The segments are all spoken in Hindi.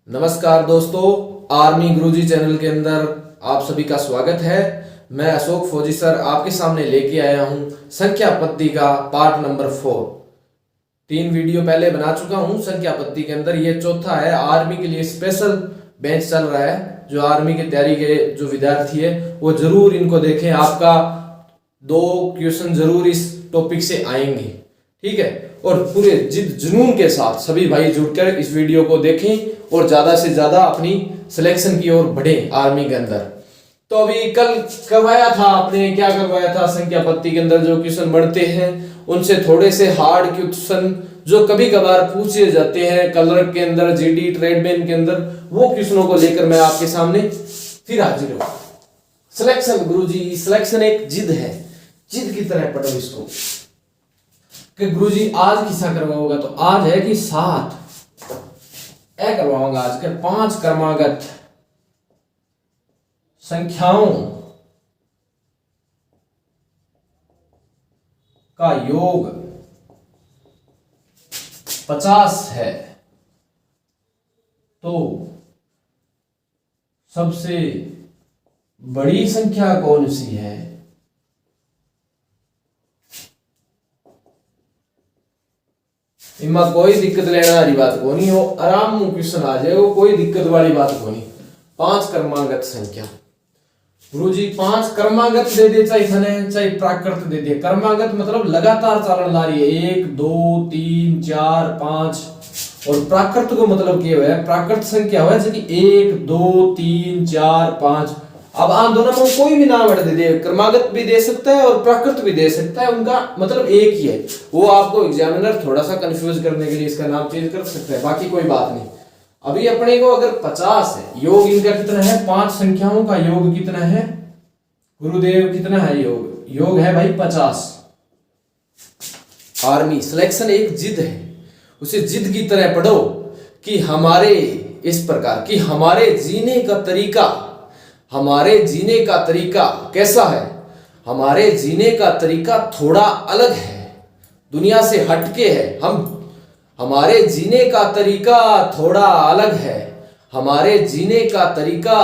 नमस्कार दोस्तों, आर्मी गुरुजी चैनल के अंदर आप सभी का स्वागत है। मैं अशोक फौजी सर आपके सामने लेके आया हूं संख्या पद्धति का पार्ट नंबर 4। 3 वीडियो पहले बना चुका हूं संख्या पद्धति के अंदर, ये चौथा है। आर्मी के लिए स्पेशल बैच चल रहा है, जो आर्मी की तैयारी के जो विद्यार्थी है वो जरूर इनको देखें। आपका 2 क्वेश्चन जरूर इस टॉपिक से आएंगे, ठीक है। और पूरे जिद जुनून के साथ सभी भाई जुड़कर इस वीडियो को देखें और ज्यादा से ज्यादा अपनी सिलेक्शन की ओर बढ़े आर्मी के अंदर। तो अभी कल करवाया था आपने, क्या करवाया था, संख्या पद्धति के अंदर जो क्वेश्चन बढ़ते हैं उनसे थोड़े से हार्ड क्वेश्चन जो कभी कभार पूछे जाते हैं कलर के अंदर, जीडी ट्रेडमैन के अंदर, वो क्वेश्चनों को लेकर मैं आपके सामने फिर हाजिर हूं। सिलेक्शन गुरुजी, सिलेक्शन एक जिद है, जिद की तरह पढ़ो इसको कि गुरुजी आज किसा करवाऊंगा। तो आज है कि 7 ए करवाऊंगा आज के 5 क्रमागत संख्याओं का योग 50 है। तो सबसे बड़ी संख्या कौन सी है? इनमें कोई दिक्कत लेने वाली बात को नहीं हो, आराम में क्वेश्चन आ जाएगा, कोई दिक्कत वाली बात को नहीं। 5 क्रमागत संख्या गुरुजी 5 क्रमागत दे दे, चाहे धने चाहे प्राकृत दे दे। क्रमागत मतलब लगातार चालन ला रही है, 1 2 3 4 5। और प्राकृत को मतलब क्या है? प्राकृत संख्या है जैसे कि 1 2 3 4 5। अब आप दोनों में कोई भी नाम दे दे, क्रमागत भी दे सकता है और प्राकृत भी दे सकता है, उनका मतलब एक ही है। वो आपको एग्जामिनर थोड़ा सा कंफ्यूज करने के लिए इसका नाम चेंज कर सकता है, बाकी कोई बात नहीं। अभी अपने को अगर 50 है, योग इनका कितना है? 5 संख्याओं का योग कितना है गुरुदेव? कितना है योग? योग है भाई 50। आर्मी सिलेक्शन एक जिद है, उसे जिद की तरह पढ़ो कि हमारे इस प्रकार की हमारे जीने का तरीका, हमारे जीने का तरीका कैसा है? हमारे जीने का तरीका थोड़ा अलग है, दुनिया से हटके है। हमारे जीने का तरीका थोड़ा अलग है, हमारे जीने का तरीका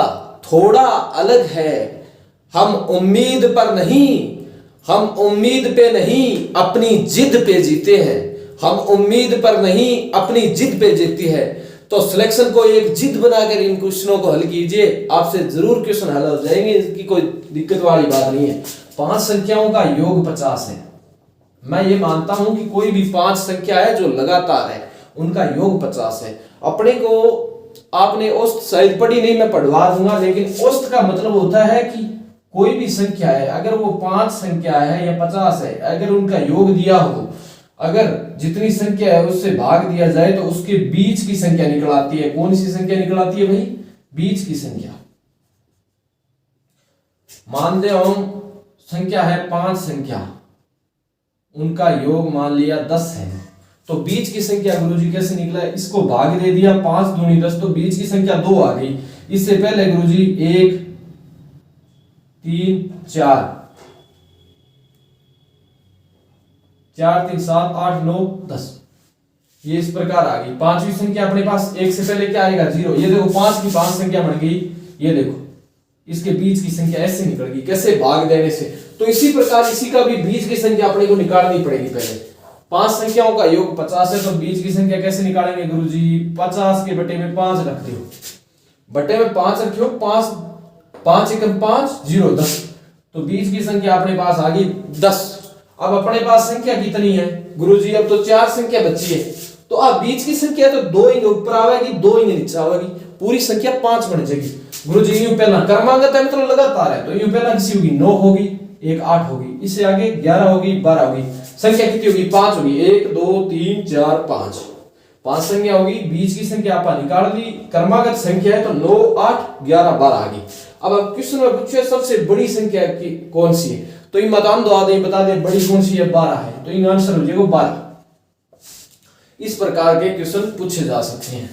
थोड़ा अलग है। हम उम्मीद पर नहीं, हम उम्मीद पे नहीं अपनी जिद पे जीते हैं। हम उम्मीद पर नहीं अपनी जिद पे जीती है। तो सिलेक्शन को एक जिद बनाकर इन क्वेश्चनों को हल कीजिए, आपसे जरूर क्वेश्चन हल हो जाएंगे, इसकी कोई दिक्कत वाली बात नहीं है। 5 संख्याओं का योग 50 है। मैं ये मानता हूं कि कोई भी 5 संख्या है जो लगातार है उनका योग 50 है। अपने को आपने औसत शायद पढ़ी नहीं, मैं पढ़वा दूंगा, लेकिन औसत का मतलब होता है कि कोई भी संख्या है, अगर वो 5 संख्या है या 50 है, अगर उनका योग दिया हो, अगर जितनी संख्या है उससे भाग दिया जाए तो उसके बीच की संख्या निकल आती है। कौन सी संख्या निकल आती है भाई? बीच की संख्या। मान लो हम संख्या है 5 संख्या, उनका योग मान लिया 10 है, तो बीच की संख्या गुरुजी कैसे निकला? इसको भाग दे दिया, 5 दूनी 10, तो बीच की संख्या 2 आ गई। इससे पहले गुरुजी 1 3 4 4 3 7 8 9 10, ये इस प्रकार आ गई। 5वीं संख्या अपने पास 1 से पहले क्या आएगा? 0। ये देखो 5 की 5 संख्या बन गई। ये देखो इसके बीच की संख्या ऐसे निकल गई, कैसे? भाग देने से। तो इसी प्रकार इसी का भी बीच की संख्या अपने को निकालनी पड़ेगी। पहले 5 संख्याओं का योग 50 है, तो बीच की संख्या कैसे निकालेंगे गुरुजी? 50 के बटे में 5 रख दो, बटे में 5 रखियो, 5 5 एकम 5 0 10, तो बीच की संख्या अपने पास आ गई 10। अब अपने पास संख्या कितनी है गुरुजी? अब तो 4 संख्या बची है, तो अब बीच की संख्या तो 2 ही ऊपर आवेगी, 2 ही नीचे आवेगी, पूरी संख्या 5 बन जाएगी। गुरुजी यूं पहला क्रमागत है मतलब लगातार है, तो यूं पहला किसी होगी 9 होगी, एक 8 होगी, इससे आगे 11 होगी, 12 होगी, संख्या कितनी होगी? 5 होगी। 1 2 3 4 5, 5 संख्या होगी। बीच की संख्या आपने निकाल दी, क्रमागत संख्या है तो 9 8 11 12 आ गई। अब क्वेश्चन में पूछे सबसे बड़ी संख्या की कौन सी है, तो इन बता दे बड़ी कौन सी है? 12 है, तो इन आंसर हो जाएगा 12। इस प्रकार के क्वेश्चन पूछे जा सकते हैं।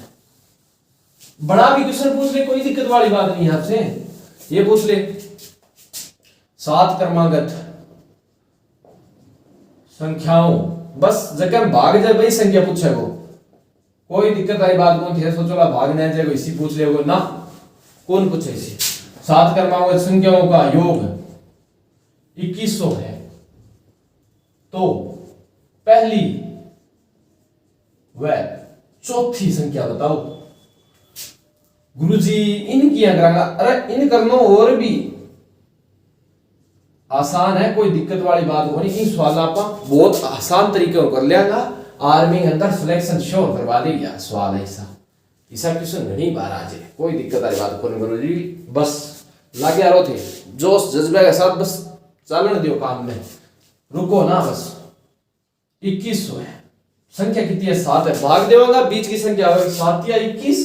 बड़ा भी क्वेश्चन पूछ ले, कोई दिक्कत वाली बात नहीं है। आपसे ये पूछ ले 7 क्रमागत संख्याओं, बस जगह भाग जाए वही संख्या पूछे वो। कोई दिक्कत वाली बात कौन थी सोचो भागने जाए इसी पूछ ले ना कौन पूछे इसी। 7 क्रमांक संख्याओं का योग 2100 है तो पहली व चौथी संख्या बताओ। गुरुजी इनकी करेंगे, अरे इन करना और भी आसान है, कोई दिक्कत वाली बात नहीं। इन सवाल आप बहुत आसान तरीके कर लिया आर्मी के अंदर सिलेक्शन श्योर करवा देगा सवाल ऐसा ऐसा क्वेश्चन नहीं बार आ जाए, कोई दिक्कत वाली बात कौन गुरुजी बस लागे आ रहे थे जोश जज्बे के साथ बस चलन दियो काम में, रुको ना बस। 2100 है, संख्या कितनी है 7 है, भाग देगा बीच की संख्या होगी 7 या 21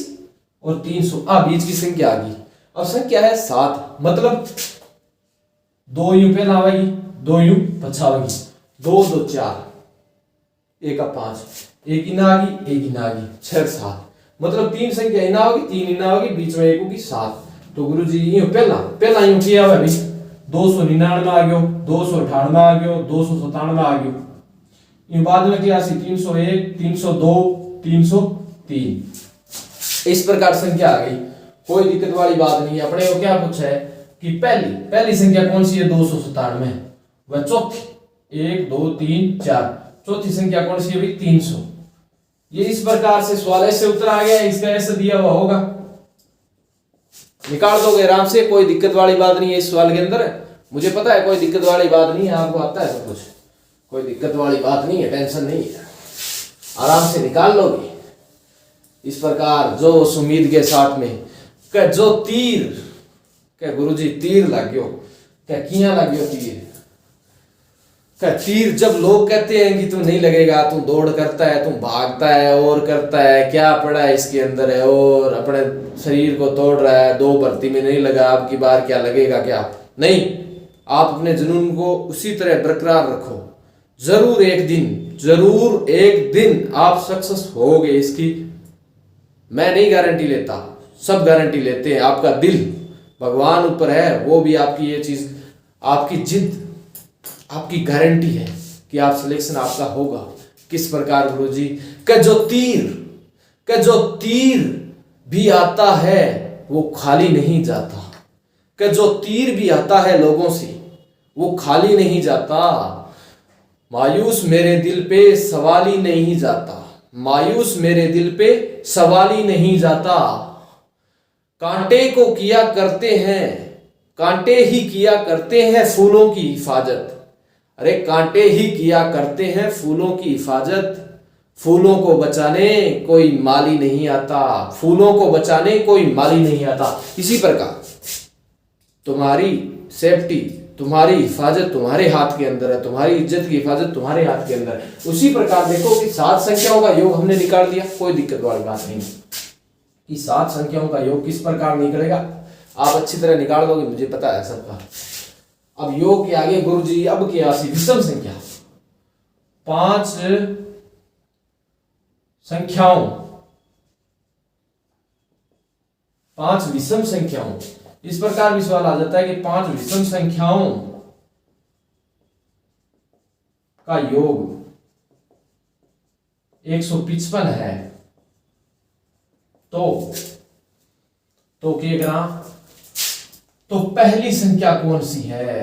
और 300 बीच की संख्या आ गई। अब संख्या है 7 मतलब 2 यूं पहला आवेगी 2 यूं पछा आवेगी, 2 2 4 1 का 5 एक इना आ गई एक इना आ गई 6 7 मतलब 3 संख्या इना होगी 3 इना होगी बीच में एक होगी 7। तो गुरुजी यूं पहला यूं किया हुआ भाई 299 आ गयो 298 आ गयो 297 आ गयो, यूं बाद में किया 301 302 303 इस प्रकार संख्या आ गई, कोई दिक्कत वाली बात नहीं है। अपने को क्या पूछा है कि पहली संख्या कौन सी है 297 वह चौथी 1 2 3 4 चौथी संख्या कौन सी है भाई 300। ये इस प्रकार से सवाल ऐसे उत्तर आ गया, इसका ऐसे दिया हुआ होगा निकाल दोगे आराम से, कोई दिक्कत वाली बात नहीं है इस सवाल के अंदर। मुझे पता है कोई दिक्कत वाली बात नहीं है, आपको आता है सब कुछ, कोई दिक्कत वाली बात नहीं है, टेंशन नहीं है, आराम से निकाल लोगे इस प्रकार जो उम्मीद के साथ में। क्या जो तीर क्या गुरुजी तीर लग गयो क्या किया लग गयो तीर क्या तीर जब लोग कहते हैं कि तुम नहीं लगेगा, तुम दौड़ करता है तुम भागता है और करता है क्या पड़ा है इसके अंदर है और अपने शरीर को तोड़ रहा है, 2 भर्ती में नहीं लगा अब की बार क्या लगेगा क्या नहीं, आप अपने जुनून को उसी तरह बरकरार रखो, जरूर एक दिन आप सक्सेस होगे। इसकी मैं नहीं गारंटी लेता, सब गारंटी लेते हैं, आपका दिल भगवान ऊपर है, वो भी आपकी ये चीज आपकी जिद आपकी गारंटी है कि आप सिलेक्शन आपका होगा। किस प्रकार गुरुजी का जो तीर भी आता है वो खाली नहीं जाता, का जो तीर भी आता है लोगों से वो खाली नहीं जाता, मायूस मेरे दिल पे सवाल ही नहीं जाता, मायूस मेरे दिल पे सवाल ही नहीं जाता, कांटे को किया करते हैं कांटे ही किया करते हैं फूलों की हिफाजत, अरे कांटे ही किया करते हैं फूलों की हिफाजत, फूलों को बचाने कोई माली नहीं आता, फूलों को बचाने कोई माली नहीं आता। इसी प्रकार तुम्हारी सेफ्टी तुम्हारी हिफाजत तुम्हारे हाथ के अंदर है, तुम्हारी इज्जत की हिफाजत तुम्हारे हाथ के अंदर है। उसी प्रकार देखो कि 7 संख्याओं का योग हमने निकाल दिया, कोई दिक्कत वाली बात नहीं कि 7 संख्याओं का योग किस प्रकार निकलेगा, आप अच्छी तरह निकाल दोगे, मुझे पता है सबका। अब योग के आगे गुरुजी अब क्या विषम संख्या 5 संख्याओं 5 विषम संख्याओं इस प्रकार भी सवाल आ जाता है कि 5 विषम संख्याओं का योग 155 है तो क्या करा, तो पहली संख्या कौन सी है,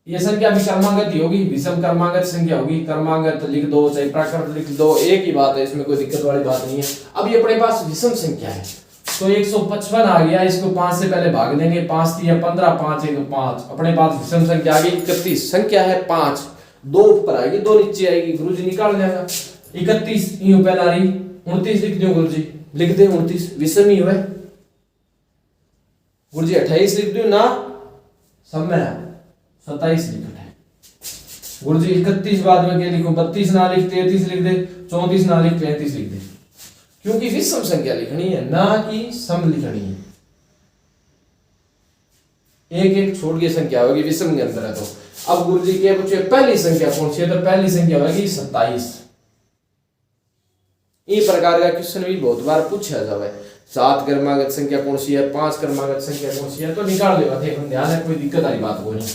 यह संख्या भी कर्मांगत ही होगी, विषम कर्मांगत संख्या होगी, कर्मांगत लिख दो चाहे प्राकृत लिख दो एक ही बात है, इसमें कोई दिक्कत वाली बात नहीं है। अब ये अपने पास विषम संख्या है तो 155 आ गया, इसको 5 से पहले भाग देंगे, 5 3 15 5 1 5, अपने पास विषम संख्या आ गई 31, संख्या है 5, 2 ऊपर आएगी 2 नीचे आएगी, गुरुजी निकाल देगा 31 यूं पहला रही 29 लिख दो गुरुजी, लिख दे 29 विषम ही हुए, गुरुजी 28 लिख दो ना समय 27 लिखना है, गुरुजी 31 बाद में क्या लिखूं 32 ना लिख 33 लिख दे, 34 ना लिख 35 लिख दे, क्योंकि विषम संख्या लिखनी है ना कि सम लिखनी है, एक एक छोड़ के संख्या होगी विषम के अंदर है। तो अब गुरुजी क्या पूछे पहली संख्या कौन सी है, तो पहली संख्या होगी 27। इस प्रकार का क्वेश्चन भी बहुत बार पूछा जाता है, 7 क्रमागत संख्या कौन सी है, 5 क्रमागत संख्या कौन सी है, तो निकाल देगा, ध्यान है कोई दिक्कत वाली बात को नहीं।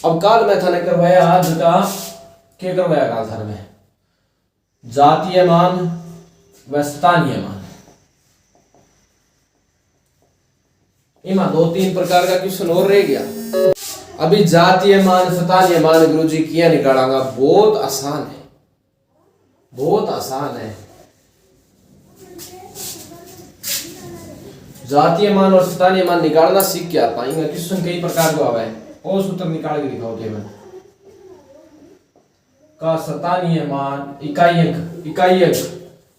अब काल में थाने करवाया आज का क्या करवाया काल थाने में जातीय मान व स्थानीय मान। इमा 2-3 प्रकार का क्वेश्चन और रह गया। अभी जातीय मान स्थानीय मान गुरुजी किया निकालांगा, बहुत आसान है, बहुत आसान है। जातीय मान और स्थानीय मान निकालना सीख के आ पाएंगे। क्वेश्चन कई प्रकार का आवा है और सूत्र निकाल के दिखाओ केवल का स्थानीय मान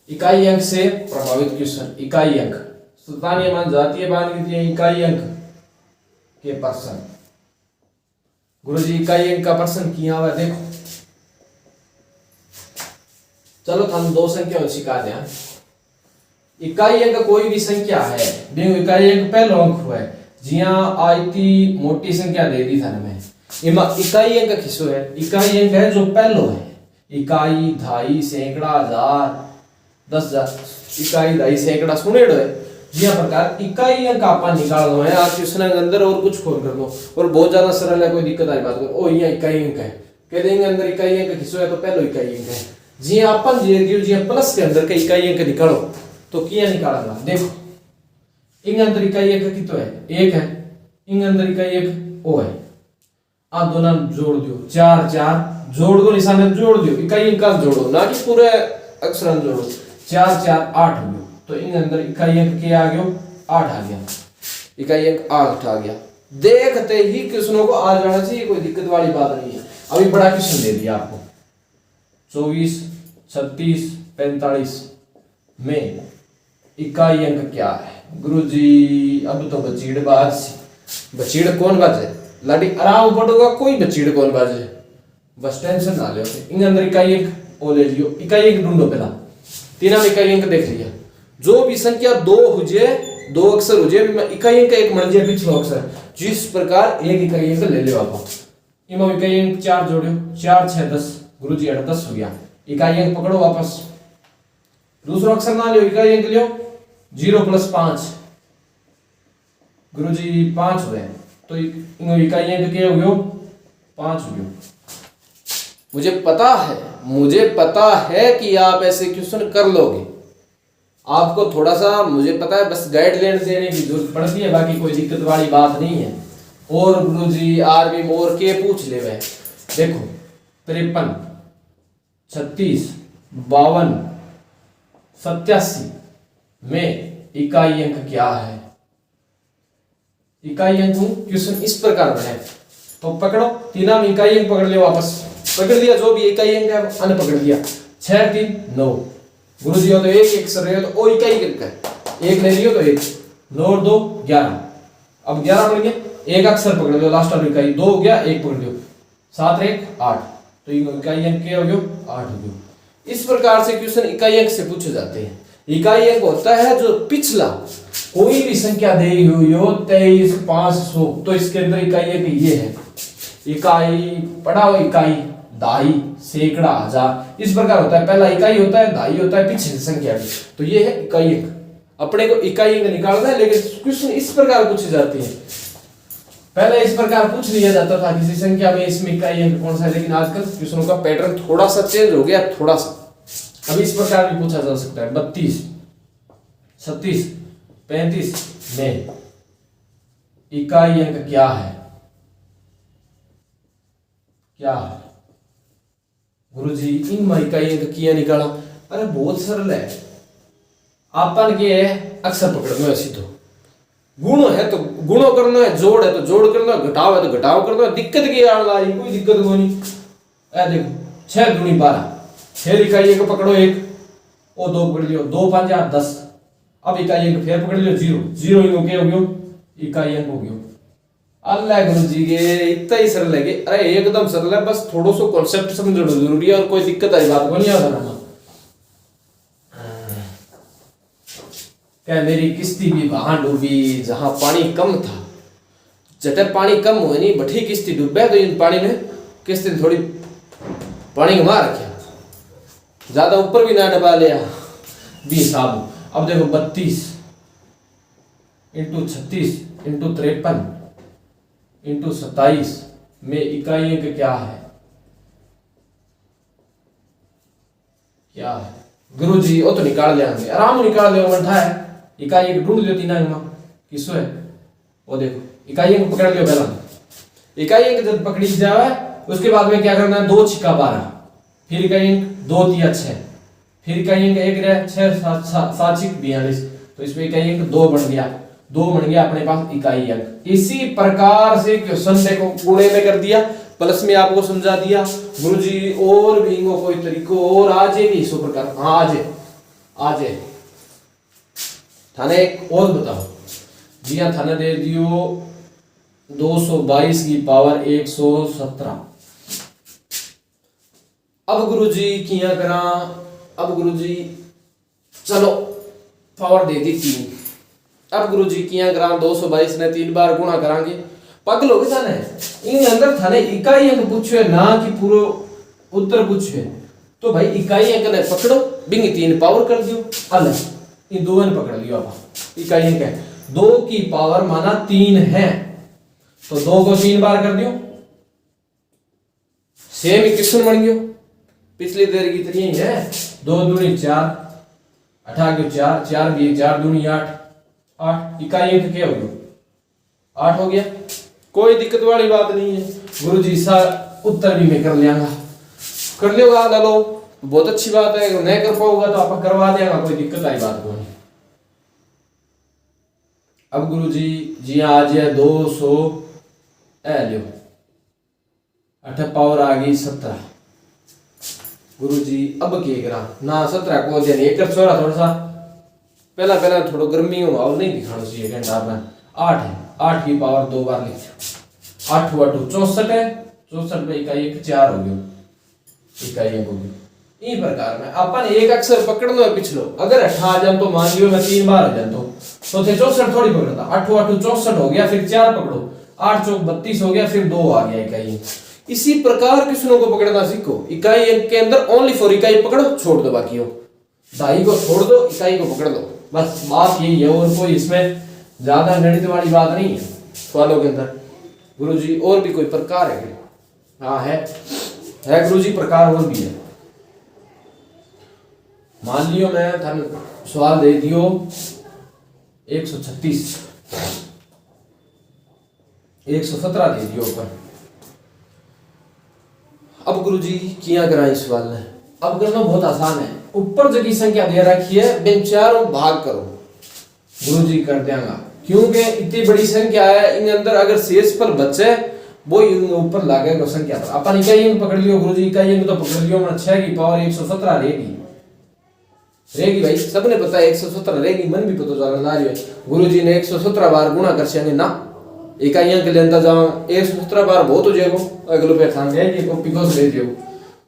इकाई अंक से प्रभावित क्वेश्चन। इकाई अंक स्थानीय मान जातीय मान कितनी है, इकाई अंक के परसेंट। गुरुजी इकाई अंक का परसेंट किया हुआ देखो। चलो हम 2 संख्या सिखा दें। इकाई अंक कोई भी संख्या है, देखो इकाई अंक पहला अंक हुआ है जिया आयती मोटी संख्या दे दी थाने में। इमा इकाई अंक किसो है, इकाई अंक है जो पहलो है। इकाई, धाई, सैकड़ा, हजार, 10,000, इकाई, धाई, सैकड़ा सुनेड़ो है। जिया प्रकार इकाई अंक आपा निकालना है। आप क्वेश्चन के अंदर और कुछ खोल कर लो और बहुत ज्यादा सरल है, कोई दिक्कत वाली बात नहीं। ओ यहाँ इकाई अंक है कह देंगे, अंदर इकाई अंक किसो है तो पहलो इकाई अंक है। जी अपन जी प्लस के अंदर का इकाई अंक निकालो तो किया निकालना। देखो इन अंदर इकाई अंक कितो है, 1 है। इन अंदर इकाई अंक ओ है। आप दोनों जोड़ दो, 4 4 जोड़ दो, निशान जोड़ दो, इकाई अंक जोड़ो ना कि पूरे अक्षर जोड़ो। 4 4 8 हो गयो तो इन अंदर इकाई अंक क्या आ गयो, 8 आ गया। इकाई अंक 8 आ गया। देखते ही क्वेश्चनों को आ जाना चाहिए, कोई दिक्कत वाली बात नहीं है। अभी बड़ा क्वेश्चन दे दिया आपको 24 36 45 में इकाई अंक क्या है गुरुजी। अब तो बचीड़ बाज, बचीड़ कौन बाजे लाडी आराम पड़ोगा, कोई बचीड़ कौन बाजे, बस टेंशन ना लो। इन अंदर इकाई अंक ओ ले लियो, इकाई अंक ढूंढो पहला। तीन में इकाई अंक देख लिया, जो भी संख्या 2 हुजे, 2 अक्षर हुजे, इकाई अंक एक मर्जी पिछलो अक्षर, जिस प्रकार एक इकाई अंक ले लो आप। इमा इकाई अंक 4 जोड़ियो, 4 6 10 गुरुजी 10 हो गया। इकाई अंक पकड़ो वापस, दूसरा अक्षर ना लियो, इकाई अंक लियो 0 + 5 गुरुजी 5 हुए तो इकाई अंक क्या हो गयो, 5 हो गयो। मुझे पता है कि आप ऐसे क्वेश्चन कर लोगे। आपको थोड़ा सा मुझे पता है, बस गाइडलाइन देने की जरूरत पड़ती है, बाकी कोई दिक्कत वाली बात नहीं है। और गुरुजी आरबी मोर के पूछ ले वे। देखो 53 36 52 87 में इकाई अंक क्या है। इकाई अंक क्वेश्चन इस प्रकार बने तो पकड़ो, तीना में इकाई अंक पकड़ लियो, वापस पकड़ लिया, जो भी इकाई अंक है अन पकड़ लिया। 6 3 9 गुरुजी हो तो एक अक्षर रहे तो ओ इकाई अंक है, एक ले लियो तो 1 9 और 2 11। अब 11 पड़ गया, एक अक्षर पकड़ लियो लास्ट वाली इकाई, 2 हो गया, 1 पकड़ लियो, 7 1 8 तो इकाई अंक क्या हो गयो, 8 हो गयो। इस प्रकार से क्वेश्चन इकाई अंक से पूछे जाते हैं। इकाई अंक होता है जो पिछला कोई भी संख्या दे हुई हो 23 500 तो इसके अंदर इकाई अंक ये है। इकाई पढ़ा हो, इकाई, दाई, सैकड़ा, हजार, इस प्रकार होता है। पहला इकाई होता है, दाई होता है, पीछे संख्या की, तो ये है इकाई अंक। अपने को इकाई अंक निकालना है, लेकिन क्वेश्चन इस प्रकार पूछे जाते हैं। पहले इस प्रकार पूछ लिया जाता था किसी संख्या में इसमें इकाई अंक कौन सा है, लेकिन आजकल क्वेश्चनों का पैटर्न थोड़ा सा चेंज हो गया, थोड़ा सा। अभी इस प्रकार भी पूछा जा सकता है 32 36 35 में इकाई अंक क्या है, क्या है गुरुजी। इन इकाई अंक किया निकाला, अरे बहुत सरल है। आपन के अक्षर पकड़ना है, सीधो गुणो है तो गुणो करना है, जोड़ है तो जोड़ करना है, घटाव है तो घटाव करना है। दिक्कत की आड़ ला रही, कोई दिक्कत नहीं। ए देखो 6 दूनी 12, 6 इकाई अंक पकड़ो, 1 ओ 2 पकड़ लियो, 2 5 8 10। अब इकाई अंक फिर पकड़ लियो 0 0 इनको क्या हो गयो, इकाई अंक हो गयो। अल्लाह गुरुजी के इतना ही सरल है कि अरे एकदम सरल है, बस थोड़ा सा कॉन्सेप्ट समझना जरूरी है और कोई दिक्कत आई बात को नहीं आ। क्या मेरी किस्ती भी वहां डूबी जहां पानी कम था, जब पानी कम हुए नहीं बठी किस्ती डूबे तो इन पानी में किस्ती थोड़ी पानी घुमा रखा, ज्यादा ऊपर भी ना डबा लिया भी साहब। अब देखो 32 × 36 × 53 × 27 में इकाई अंक क्या है? क्या है गुरुजी? वो तो निकाल लेंगे, आराम निकाल लियो, मंठा है। इकाई अंक ढूंढ लियो तीन अंक में किसो है, वो देखो इकाई अंक पकड़ लियो। पहला इकाई अंक जब पकड़ी जाए उसके बाद में क्या करना है, 2 छिक्का 12, फिर इकाई अंक 2 तिया 6, फिर इकाई अंक 1 रहे 6 7 छिक 42, तो इसमें इकाई अंक 2 बन गया, 2 बन गया अपने पास इकाई अंक। इसी प्रकार से क्वेश्चन देखो गुणे में कर दिया, प्लस में आपको समझा दिया गुरुजी। और भी इनको कोई तरीको और आ जाएगी इस प्रकार? हाँ आ जाए थाने एक और बताओ जी। हाँ थाने दे दियो 222 की पावर 117। अब गुरुजी किया करा, अब गुरुजी चलो पावर दे दी 3। अब गुरुजी किया करा 222 ने 3 बार गुणा करांगे। पागल हो गए थाने, इन अंदर थाने इकाई अंक पूछे ना कि पूरा उत्तर पूछे, तो भाई इकाई अंक ने पकड़ो, बिंग 3 पावर कर दियो। हल इन दो ने पकड़ लियो। अब इकाई अंक है 2 की पावर माना 3 है, तो 2 को 3 बार कर दियो, सेम इक्वेशन बन गयो। पिछली देर की तरह ही है, 2 दूनी 4, 8 के 4, 4 भी 4 दूनी 8, 8 इकाई अंक क्या हो गया? 8 हो गया। कोई दिक्कत वाली बात नहीं है गुरुजी, सा उत्तर भी मैं कर लियांगा, कर लियोगा ला लो, बहुत अच्छी बात है। नहीं कर पाओगा तो आप करवा देगा, कोई दिक्कत आई बात नहीं। अब गुरुजी जी आज है 200 लियो 8 पावर आ गई 17। गुरुजी अब क्या करा ना 17 को देनी एक छोरा थोड़ा सा पहला थोड़ा गर्मी हो और नहीं दिखाना चाहिए घंटा में। 8 है, 8 की पावर 2 बार लिख दियो, 8 हुआ 64 है, 64 पे इकाई एक 4 हो गयो, इकाई एक हो गयो। इस प्रकार में अपन एक अक्षर पकड़ लो पिछलो, अगर 8 आ जाए तो मान लियो मैं 3 बार हो जाए तो थे 64 थोड़ी पकड़ता, 8 8 64 हो गया, फिर 4 पकड़ो, 8 चौक 32 हो गया, फिर 2 आ गया इकाई। इसी प्रकार किसनों को पकड़ना सीखो, इकाई अंक के अंदर ओनली फॉर इकाई पकड़ो, छोड़ दो बाकी हो, ढाई को छोड़ दो, इकाई को पकड़ दो, बस बात यही है। और कोई इसमें ज्यादा गणित वाली बात नहीं है सवालों के अंदर। गुरुजी और भी कोई प्रकार है? हाँ है गुरुजी, प्रकार और भी है। मान लियो मैं थाने सवाल दे दियो 136, 117 दे दियो ऊपर। अब गुरुजी किया करा इस सवाल ने, अब करना बहुत आसान है। ऊपर जगह संख्या दे रखी है, बिन चारों भाग करो, गुरुजी कर देंगा, क्योंकि इतनी बड़ी संख्या है, इन अंदर अगर शेष पर बचे वो ऊपर लागेगा संख्या पर। अपन इकाई अंक पकड़ लियो गुरुजी, इकाई अंक तो पकड़ लियो, 6 की पावर 117 रहेगी भाई, सबने पता है 117 रहेगी, मन भी पता चल रहा है। गुरुजी ने 117 बार गुणा कर सकेंगे ना, इकाइयां के लेता जाओ 117 बार बहुत हो जाएगा, अगले पे थान जाएगी कॉपी को ले जाओ,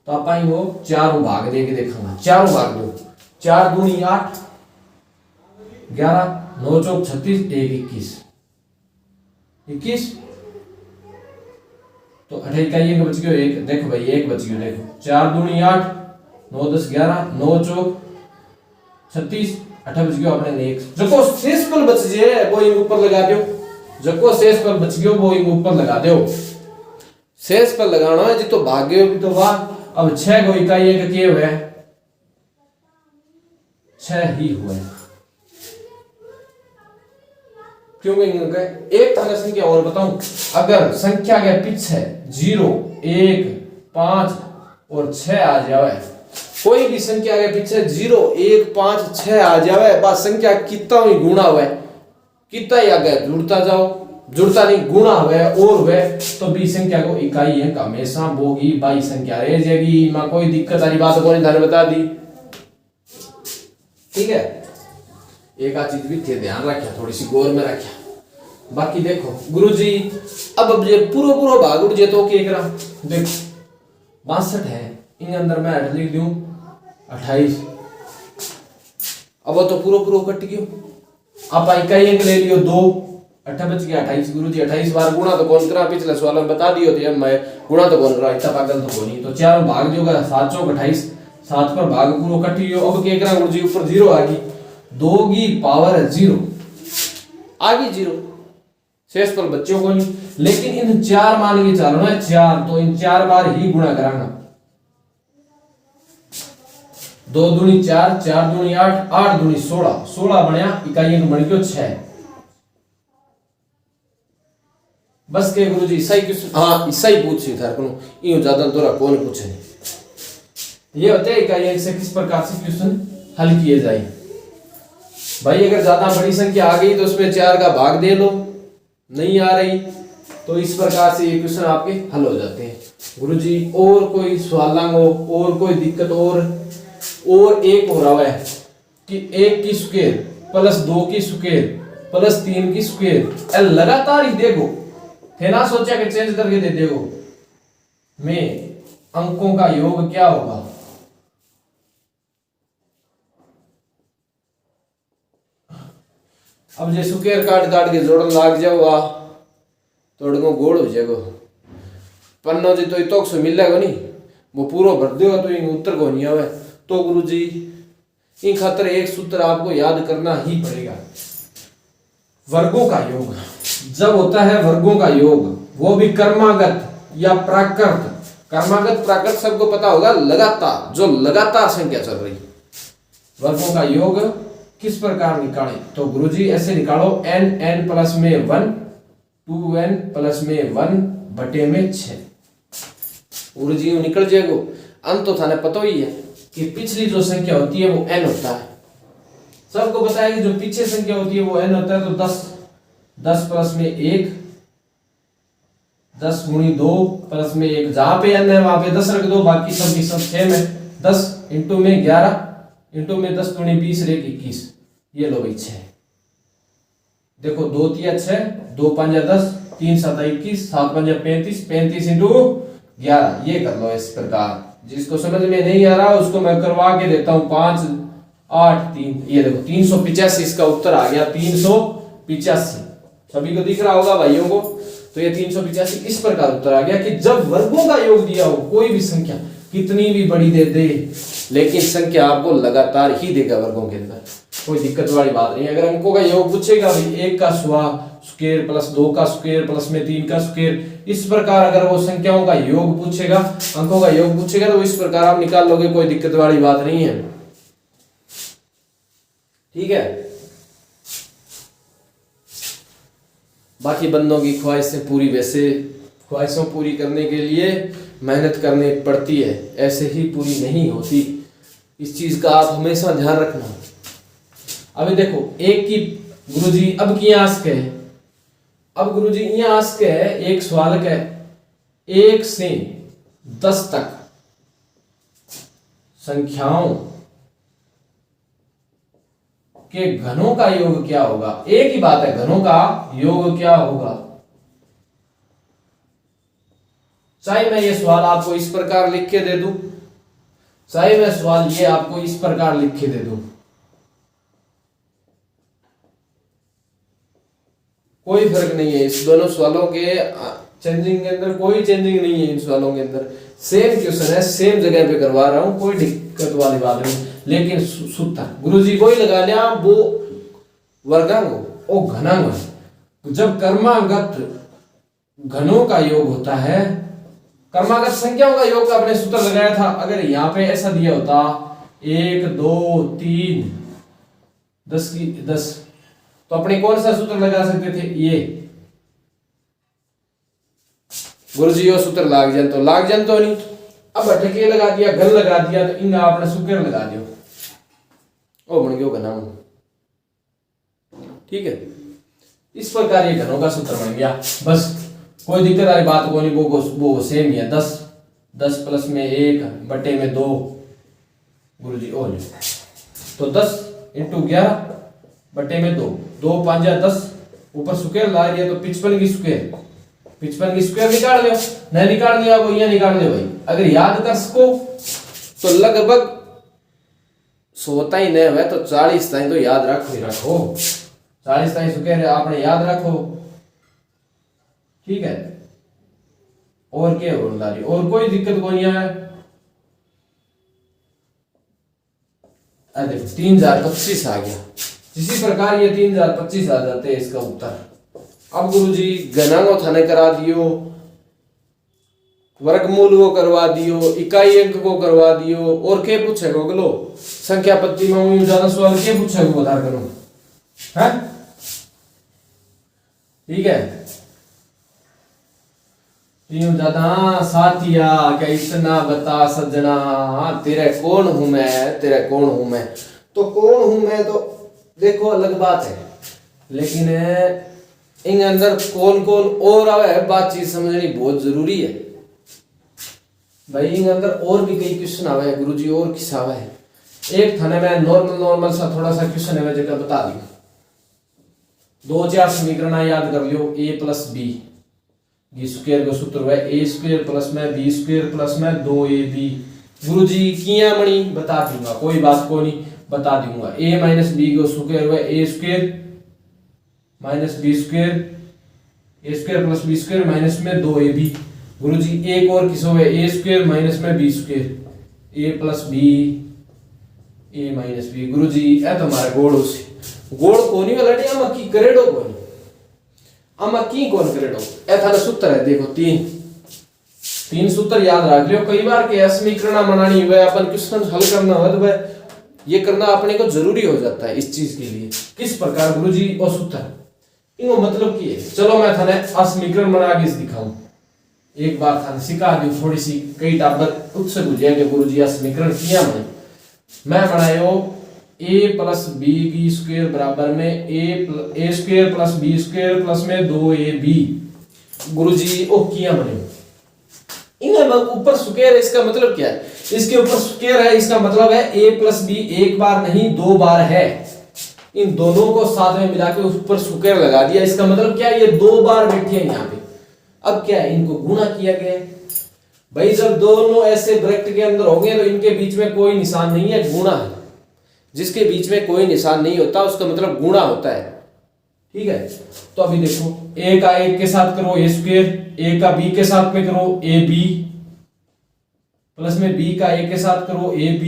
तो अपन वो 4 भाग दे के देखेंगे, 4 भाग दो, 4 दूनी 8, 11 9 चौक 36, 1 21, तो 8 इकाइयां का बच गयो 1, देखो भाई 1 बच गयो, देखो 4 दूनी 8, 9 10 11, 9 चौक 36, 8 बच गयो अपने 1। जो शेष पल बच जाए वो इन ऊपर लगा दो, जो शेष पल बच गयो वो इन ऊपर लगा दो, शेष पल लगाना है जी, तो भाग्य भी तो भाग। अब 6 को इकाई का क्या हुआ, 6 ही हुआ, क्योंकि एक तरह संख्या और बताऊं, अगर संख्या के पीछे 0 1 5 और 6 आ जाए, कोई भी संख्या के पीछे 0 1 5 6 आ जाए, बस संख्या कितना ही गुणा हुआ, कितना ही आगे जुड़ता जाओ, जुड़ता नहीं गुणा हुआ और हुआ, तो बी संख्या को इकाई अंक हमेशा बोगी बाई संख्या रह जाएगी। मां कोई दिक्कत वाली बात को नहीं बता दी, ठीक है। एक आ चीज भी थे ध्यान रखा, थोड़ी सी गौर में रखा। बाकी देखो गुरुजी अब ये पूरा भाग उठ जे तो क्या करा, देखो 62 है, इन अंदर मैं 8 लिख दूं 28, अब तो पूरा कट गयो। आप इकाई अंक ले लियो 2, 8 बच गया 28। गुरुजी 28 बार गुणा तो कौन करा, पिछले सवाल में बता दियो थे, मैं गुणा तो कौन करा, इतना पागल तो कोई नहीं। तो 4 भाग जो 7 चौक 28, 7 पर भाग पूरा कट गयो। अब क्या करा गुरुजी, ऊपर 0 आ गई, 2 की पावर 0 आ गई, 0 शेषफल बच्चों को नहीं, लेकिन इन 4 मान के चलो ना 4, तो इन 4 बार ही गुणा कराना। 2 दूनी 4, 4 दूनी 8, 8 दूनी 16, 16 बनया इकाइयों बन गयो 6। बस के गुरुजी सही क्वेश्चन, हाँ सही पूछी था को यूं ज्यादा तोरा कौन पूछे नहीं। ये होते हैं इकाइयों से किस प्रकार से क्वेश्चन हल किए जाए। भाई अगर ज्यादा बड़ी संख्या आ गई तो उसमें 4 का भाग दे लो, नहीं आ रही तो इस प्रकार से ये क्वेश्चन आपके हल हो जाते हैं। गुरुजी और कोई सवाल हो और कोई दिक्कत और एक हो रहा है कि 1 की स्क्वायर प्लस 2 की स्क्वायर प्लस 3 की स्क्वायर लगातार ही देखो थे ना, सोचा कि चेंज करके दे देखो में अंकों का योग क्या होगा। अब जे स्क्वायर काट के जोड़न लाग जाओगा तो गोल हो जाएगा। पन्नो जी तो सो मिलेगा नहीं, वो पूरा भर देगा तो इन उत्तर को नहीं आवे। तो गुरुजी इन खातर एक सूत्र आपको याद करना ही पड़ेगा, वर्गों का योग। जब होता है वर्गों का योग, वो भी कर्मागत या प्राकृत। कर्मागत प्राकृत सबको पता होगा, लगातार जो लगातार संख्या चल रही। वर्गों का योग किस प्रकार निकालें, तो गुरुजी ऐसे निकालो n प्लस में 1, 2n प्लस में 1 बटे में 6। गुरुजी निकल जाएगा। अंत तो थाने पता ही है कि पिछली जो संख्या होती है वो n होता है। सबको पता है कि जो पीछे संख्या होती है वो n होता है। तो 10 प्लस में 1, 10 गुणी 2 प्लस में 1, जहां पे n है वहां पे 10 रख दो, बाकी सब की सब 6 में 10 इंटू में 11 इंटू में 10 दूनी 20 रे 21। ये लो भाई 6। देखो 2 तिया 6, 2 5 10, 3 7 21, 7 5 35, 35 इंटू 11। ये कर लो इस प्रकार। जिसको समझ में नहीं आ रहा उसको मैं करवा के देता हूं। 5 8 3, ये देखो 385 इसका उत्तर आ गया। 385 सभी को दिख रहा होगा भाइयों को। तो ये 385 इस प्रकार उत्तर आ गया कि जब वर्गों का योग दिया हो, कोई भी संख्या कितनी भी बड़ी दे दे, लेकिन संख्या आपको लगातार ही देगा वर्गों के अंदर, कोई दिक्कत वाली बात नहीं। अगर अंकों का योग पूछेगा भाई 1 का स्क्वायर प्लस 2 का स्क्वायर प्लस में 3 का स्क्वायर, इस प्रकार अगर वो संख्याओं का योग पूछेगा, अंकों का योग पूछेगा, तो इस प्रकार आप निकाल लोगे, कोई दिक्कत वाली बात नहीं है। ठीक है। बाकी बंदों की ख्वाहिशें पूरी, वैसे ख्वाहिशों पूरी करने के लिए मेहनत करनी पड़ती है, ऐसे ही पूरी नहीं होती। इस चीज का आप हमेशा ध्यान रखना। अभी देखो 1 की गुरुजी अब की आस्क है, अब गुरुजी ये आस्क है, एक सवाल है 1 से 10 तक संख्याओं के घनों का योग क्या होगा। एक ही बात है, घनों का योग क्या होगा। चाहे मैं ये सवाल आपको इस प्रकार लिख के दे दूं, चाहे मैं सवाल ये आपको इस प्रकार लिख के दे दूं, कोई फर्क नहीं है। इस दोनों सवालों के चेंजिंग के अंदर कोई चेंजिंग नहीं है। इन सवालों के अंदर सेम क्वेश्चन है, सेम जगह पे करवा रहा हूं, कोई दिक्कत वाली बात नहीं। लेकिन सूत्र गुरुजी वही लगा लिया, वो वर्गांग ओ घनांग। जब कर्मागत घनों का योग होता है, कर्मागत संख्याओं का योग का आपने सूत्र लगाया था। अगर यहां पे ऐसा दिया होता 1 2 3 10 की 10, तो अपने कौन सा सूत्र लगा सकते थे, ये गुरुजी यो सूत्र लाग जान तो नहीं। अब अटके लगा दिया, घन लगा दिया, तो इनका आपने सुकेर लगा दियो, ओ बन गयो घना। ठीक है, इस प्रकार ये घनों का सूत्र बन गया। बस कोई दिक्कत वाली बात को नहीं, वो सेम ही है। 10 प्लस में 1 बटे में 2 गुरुजी ओ ले, तो 10 इंटू 11 बटे में 2, 2 5 10, ऊपर स्क्वायर ला दिया तो 55 की स्क्वायर, 55 की स्क्वायर निकाल लो। नहीं निकाल लिया वो ये निकाल लिया भाई। अगर याद कर सको तो लगभग 100 ताई नहीं हुआ तो 40 ताई तो याद रखो ही रखो। 40 ताई स्क्वायर आपने याद रखो। ठीक है, और क्या बोलना रही, और कोई दिक्कत को नहीं है। देखो 3025 आ गया। इसी प्रकार ये 3025 आ जाते हैं इसका उत्तर। अब गुरुजी घनांगो थाने करा दियो, वर्गमूल को करवा दियो, इकाई अंक को करवा दियो, और के पूछेगा गलो संख्या पत्ती में ज्यादा सवाल के पूछेगा बता करो है। ठीक है, यूं ज्यादा साथिया क्या इतना बता सजना, तेरे कौन हूं मैं, तेरे कौन हूं मैं, तो कौन हूं मैं तो देखो अलग बात है, लेकिन इन अंदर कौन कौन और आवे बातचीत समझनी बहुत जरूरी है भाई। इन अंदर और भी कई क्वेश्चन आवे गुरुजी, और किस आवे है, एक थाने में नॉर्मल सा थोड़ा सा क्वेश्चन है जगह बता दी। 2-4 समीकरण याद कर लियो, a प्लस बी स्क्वायर का सूत्र है a स्क्वायर प्लस में b स्क्वायर प्लस में 2ab। गुरुजी किया मणि बता दूंगा, कोई बात को नहीं बता दूंगा। a माइनस बी को स्क्वायर हुआ a square minus B square, a square plus B square minus में 2ab। गुरुजी एक और किस हुआ a स्क्वायर माइनस में b square, a plus B a minus B. Guruji ये तो हमारे गोड़ उसी गोड़ कोनी वाला नहीं, हम की करेडो कोनी, हम की कौन करेडो ए थाने सूत्र है देखो, तीन सूत्र याद रख लियो। कई बार के समीकरण बनानी हुए अपन क्वेश्चन हल करना हो तो ये करना अपने को जरूरी हो जाता है इस चीज के लिए। किस प्रकार गुरुजी और सूत्र इनको मतलब की है, चलो मैं थाने समीकरण बना के दिखाऊं, एक बार थाने सिखा दूं थोड़ी सी, कई टाबर उत्सुक हो जाएंगे गुरुजी समीकरण किया मैं बनायो a प्लस बी की स्क्वायर बराबर में a square plus B square plus में 2ab। गुरुजी ओ किया बने इन ऊपर स्क्वायर, इसका मतलब क्या है, इसके ऊपर स्क्वायर है, इसका मतलब है a प्लस बी एक बार नहीं 2 बार है, इन दोनों को साथ में मिला के ऊपर स्क्वायर लगा दिया, इसका मतलब क्या है ये 2 बार बैठे हैं यहाँ पे। अब क्या है, इनको गुणा किया गया है भाई, जब दोनों ऐसे ब्रैकेट के अंदर होंगे तो इनके बीच में कोई निशान नहीं है, गुणा है। जिसके बीच में कोई निशान नहीं होता उसका मतलब गुणा होता है। ठीक है, तो अभी देखो a का एक के साथ करो a स्क्वायर, a का b के साथ में करो ab प्लस में b का a के साथ करो ab,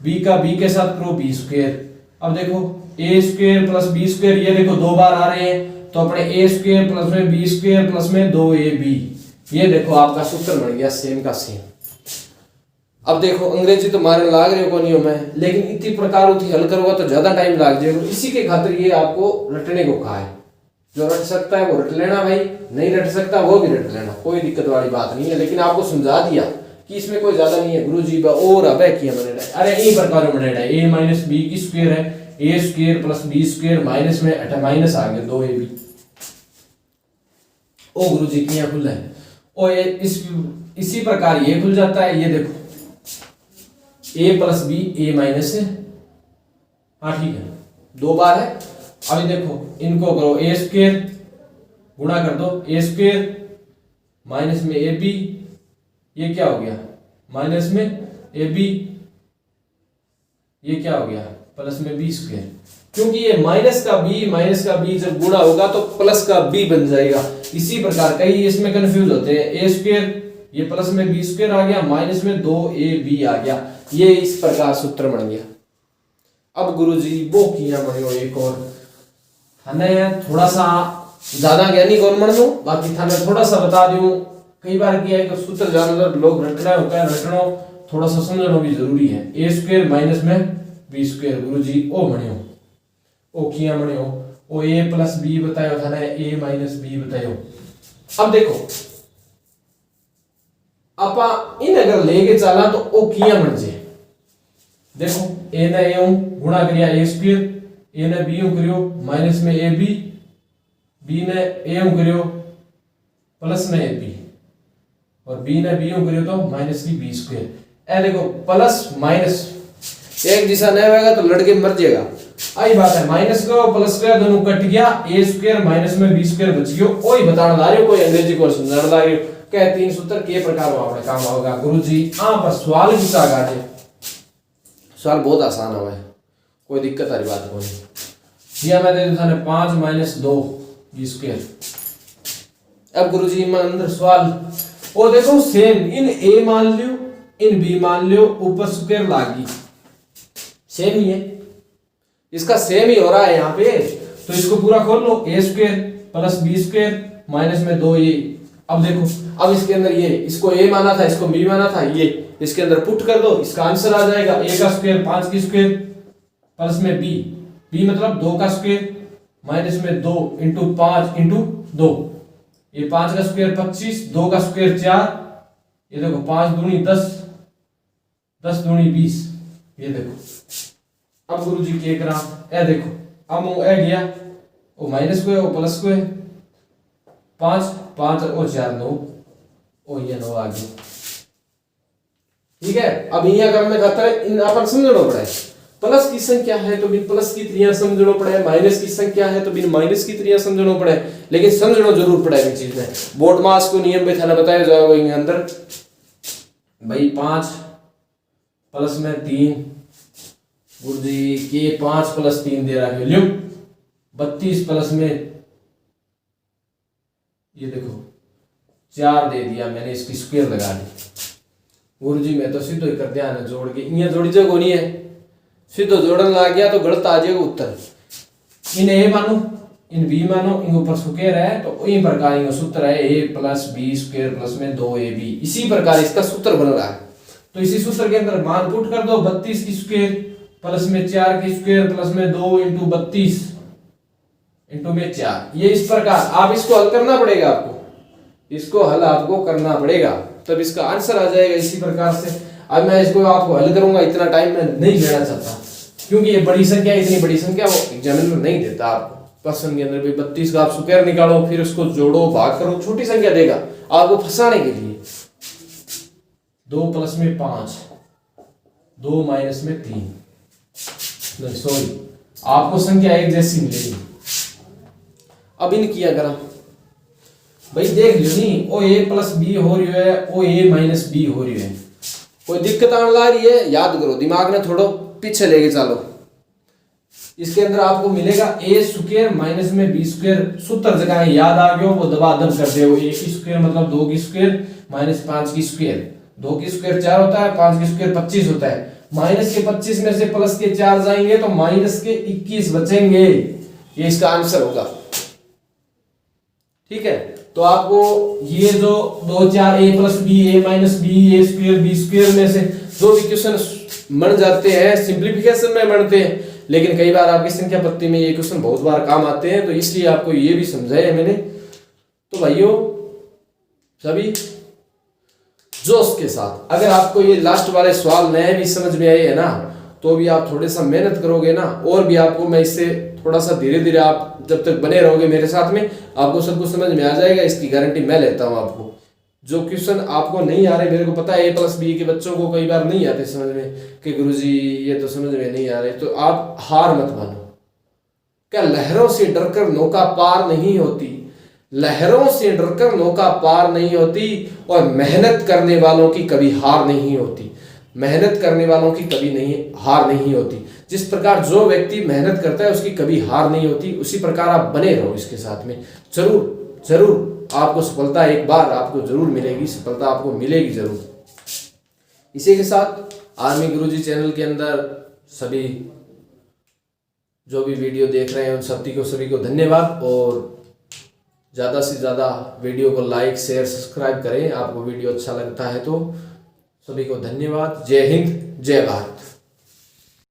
b का b के साथ करो b स्क्वायर। अब देखो a square plus b square ये देखो 2 बार आ रहे हैं, तो अपने a स्क्वायर प्लस में b स्क्वायर प्लस में 2ab, ये देखो आपका सूत्र बन गया सेम का सेम। अब देखो अंग्रेजी तो मारने लाग रहे हो को नहीं हो मैं, लेकिन इतनी प्रकार उठी हल करोगा तो ज्यादा टाइम लग जाएगा, इसी के खातिर ये आपको रटने को कहा है। जो रट सकता है वो रट लेना भाई, नहीं रट सकता वो भी रट लेना, कोई दिक्कत वाली बात नहीं है। लेकिन आपको समझा दिया कि इसमें कोई ज्यादा नहीं है गुरुजी और अब किया मैंने, अरे यही प्रकार में बनेगा a माइनस बी की स्क्वायर है a square plus B square minus में अटा माइनस आ गया 2ab। ओ गुरुजी किया खुला है, ओ इसी प्रकार ये खुल जाता है, ये देखो a plus B a minus है, हाँ ठीक है 2 बार है। अभी देखो इनको करो a स्क्वायर गुणा कर दो a स्क्वायर माइनस में ab, ये क्या हो गया माइनस में ab, ये क्या हो गया प्लस में b स्क्वायर, क्योंकि ये माइनस का b जब गुणा होगा तो प्लस का b बन जाएगा। इसी प्रकार कई इसमें कंफ्यूज होते हैं, a स्क्वायर ये प्लस में b स्क्वायर आ गया माइनस में 2ab आ गया, ये इस प्रकार सूत्र बन गया। अब गुरुजी वो किया बनो एक और थाने थोड़ा सा ज्यादा ज्ञानी कौन बन दो, बाकी थाने थोड़ा सा बता दूं, कई बार किया है कि सूत्र जानवर लोग रटना होता है, रटना थोड़ा सा समझना भी जरूरी है। a स्क्वायर माइनस में b स्क्वायर गुरुजी ओ बनियो, ओ किया बनियो ओ a प्लस b बतायो थाने a माइनस b बतायो। अब देखो आपा इन अगर लेके चला तो ओ किया बन जाए, देखो a ने a गुणा करिया a स्क्वायर, a ने b करियो माइनस में ab, b ने a करियो प्लस में ab और b ने b करियो तो माइनस की b स्क्वायर। ए देखो प्लस माइनस एक दिशा नहीं होगा तो लड़के मर जाएगा, आई बात है। माइनस का प्लस का दोनों कट गया, a स्क्वायर माइनस में b स्क्वायर बच गयो, ओई बताना ला रहे हो, कोई अंग्रेजी को समझाना ला रहे हो क्या 3 सूत्र के प्रकार आपने काम होगा गुरुजी। हां पर सवाल की सा गाजे सवाल बहुत आसान है, कोई दिक्कत वाली बात कोई नहीं। दिया मैं दे देता है 5 माइनस 2 b स्क्वायर। अब गुरुजी में अंदर सवाल वो देखो सेम, इन a मान लियो इन b मान लियो, ऊपर स्क्वायर लागी सेम ही है, इसका सेम ही हो रहा है यहाँ पे, तो इसको पूरा खोल लो a square plus B square minus में 2a। अब देखो, अब इसके अंदर ये इसको a माना था, इसको b माना था, ये इसके अंदर पुट कर दो, इसका आंसर आ जाएगा a का स्क्वायर 5 की स्क्वायर प्लस में b मतलब 2 का स्क्वायर माइनस में 2 इंटू 5 इंटू 2, ये 5 का स्क्वायर 25, 2 का स्क्वायर 4, ये देखो 5 दूनी 10, 10 दूनी 20, ये देखो। अब गुरुजी के ग्राम ए देखो, अब वो ए गया, वो माइनस को है, वो प्लस को है, 5 5 और 4 9, ओ ये 9 आ गया। ठीक है, अब यहाँ करने खातर इन अपन समझना पड़े, प्लस की संख्या है तो बिन प्लस की त्रियां समझना पड़े, माइनस की संख्या है तो बिन माइनस की त्रियां समझना पड़े, लेकिन समझना जरूर पड़े इन चीज में। बोर्ड मास को नियम में थाना बताया जाएगा इनके अंदर भाई 5 प्लस में 3 गुरुजी के 5 प्लस 3 दे रहा है वैल्यू 32 प्लस में ये देखो 4 दे दिया मैंने, इसकी स्क्वायर लगा दी। गुरुजी मैं तो सीधो ही कर दिया ना जोड़ के, इन्हें जोड़ी जगह नहीं है, सीधो जोड़न लग गया तो गलत आ जाएगा उत्तर। इन ए मानो, इन बी मानो, इनके ऊपर स्क्वायर है तो इस प्रकार इनका सूत्र है a plus B square plus में 2ab। इसी प्रकार इसका सूत्र बन रहा है, तो इसी सूत्र के अंदर मान पुट कर दो, 32 की स्क्वायर प्लस में 4 की स्क्वायर प्लस में 2 इंटू 32 इंटू में 4, ये इस प्रकार। आप इसको हल करना पड़ेगा, आपको इसको हल आपको करना पड़ेगा, तब इसका आंसर आ जाएगा इसी प्रकार से। अब मैं इसको आपको हल करूंगा, इतना टाइम मैं नहीं लेना चाहता क्योंकि ये बड़ी संख्या, इतनी बड़ी संख्या वो एग्जामिनर नहीं देता आपको। क्वेश्चन के अंदर भी 32 का आप स्क्वायर निकालो, फिर उसको जोड़ो, भाग करो, छोटी संख्या देगा आपको फंसाने के लिए। 2 प्लस में 5, 2 माइनस में 3, सॉरी आपको संख्या एक जैसी मिलेगी। अब इन किया करा भाई, देख लियो नहीं, ओ a प्लस बी हो रही है, ओ a माइनस बी हो रही है, कोई दिक्कत आने ला रही है, याद करो, दिमाग ने थोड़ा पीछे लेके चलो। इसके अंदर आपको मिलेगा a स्क्वायर माइनस में b स्क्वायर, सूत्र जगह याद आ गया, वो दबा दब कर दे। a की स्क्वायर मतलब 2 की स्क्वायर माइनस 5 की स्क्वायर, 2 की स्क्वायर 4 होता है, 5 की स्क्वायर 25 होता है। माइनस के 25 में से प्लस के 4 जाएंगे तो माइनस के 21 बचेंगे, ये इसका आंसर होगा। ठीक है, तो आपको ये जो 2 4 a plus B, a minus B, a square B square में से जो भी क्वेश्चन बन जाते हैं, सिंप्लीफिकेशन में बनते हैं, लेकिन कई बार आपकी संख्या पत्ती में ये क्वेश्चन बहुत बार काम आते हैं, तो इसलिए आपको ये भी समझाया मैंने। तो भाइयों सभी जोश के साथ, अगर आपको ये लास्ट वाले सवाल नए भी समझ में आए है ना, तो भी आप थोड़े सा मेहनत करोगे ना, और भी आपको मैं इससे थोड़ा सा धीरे धीरे, आप जब तक बने रहोगे मेरे साथ में, आपको सब कुछ समझ में आ जाएगा, इसकी गारंटी मैं लेता हूं। आपको जो क्वेश्चन आपको नहीं आ रहे, मेरे को पता है a प्लस बी के बच्चों को कई बार नहीं आते समझ में कि गुरुजी ये तो समझ में नहीं आ रहे, तो आप हार मत मानो। क्या लहरों से डरकर नौका पार नहीं होती, लहरों से डरकर नौका पार नहीं होती, और मेहनत करने वालों की कभी हार नहीं होती, मेहनत करने वालों की कभी नहीं हार नहीं होती। जिस प्रकार जो व्यक्ति मेहनत करता है उसकी कभी हार नहीं होती, उसी प्रकार आप बने रहो इसके साथ में, जरूर जरूर आपको सफलता एक बार आपको जरूर मिलेगी, सफलता आपको मिलेगी जरूर। इसी के साथ आर्मी गुरुजी चैनल के अंदर सभी जो भी वीडियो देख रहे हैं उन सभी को धन्यवाद, और ज़्यादा से ज़्यादा वीडियो को लाइक शेयर सब्सक्राइब करें। आपको वीडियो अच्छा लगता है तो सभी को धन्यवाद। जय हिंद, जय भारत।